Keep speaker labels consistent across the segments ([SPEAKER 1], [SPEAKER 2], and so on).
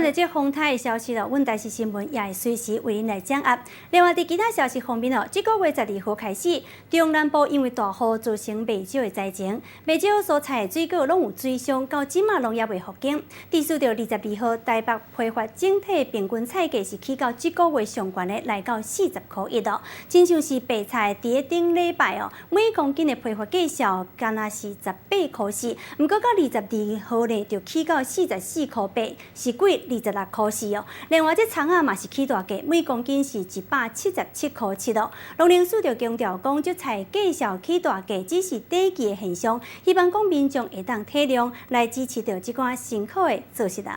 [SPEAKER 1] 在这风台的消息阮台视新闻也会随时为您来掌握。另外，伫其他消息方面这个月12号开始，中南部因为大雨造成未少的灾情，未少所采的水果拢有水箱，到今嘛拢也未复工。致使到22号，台北批发整体平均菜价是起到这个月上悬的来到40块1哦。真像是白菜伫个顶礼拜每公斤的批发价少，干那是18块4，不过到22号呢，就起到44块8，是贵26块4哦。另外，这葱啊嘛是起大价，每公斤是177块7哦。农林署就强调讲，这菜价少起大价只是短期的现象，希望讲民众会当体谅，来支持到这寡辛苦的做事人。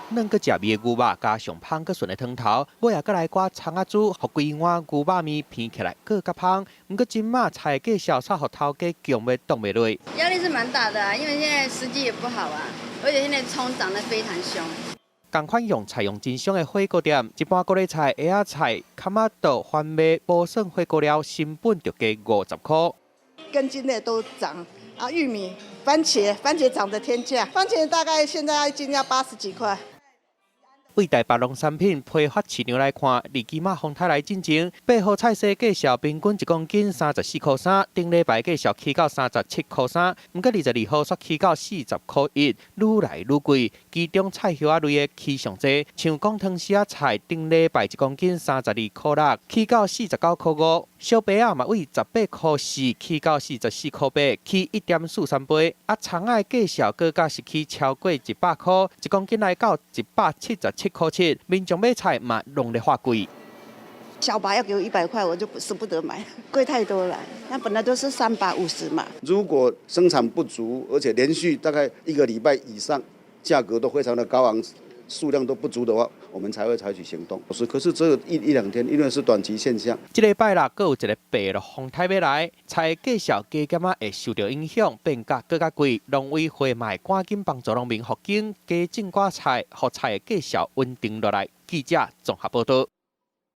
[SPEAKER 2] 软个食味的牛肉，加上香个顺的汤头，尾也搁来挂葱仔煮，互规碗牛肉面片起来更加香。不过今嘛菜价小炒，互头家强要挡袂落。
[SPEAKER 3] 压力是蛮大的啊，因为现在时机也不好啊，而且现在葱涨得非常凶。
[SPEAKER 2] 同款用采用真香的火锅店，一般高丽菜、叶仔菜、卡马豆、番麦、无笋火锅料，成本就加50块。
[SPEAKER 4] 根茎类都涨啊，玉米、番茄涨得天价，番茄大概现在一斤要80几块。
[SPEAKER 2] 为台北农产品批发市场来看，离今嘛风台来进前，8号菜色价小平均1公斤34块3，顶礼拜价小起到37块3，不过22号却起到40块1，愈来愈贵。其中菜叶啊类的起上济，像讲汤丝啊菜，顶礼拜1公斤32块6，起到49块5。小白啊嘛为18块4，起到44块8，起1.43倍。啊葱仔价小各价是起超过100块，1公斤来到177块7，民众买菜嘛弄得化贵。
[SPEAKER 4] 小白要给我100块，我就舍不得买，贵太多了。那本来都是350嘛。
[SPEAKER 5] 如果生产不足，而且连续大概1个礼拜以上，价格都非常的高昂，数量都不足的话，我们才会采取行动。可是只有一两天，因为是短期现象。
[SPEAKER 2] 这礼拜啦，阁有一个白落风台要来，菜价小加减啊会受到影响，变价更加贵。农委会嘛会赶紧帮助农民复工，加种瓜菜，让菜的价小稳定落来。记者综合报道。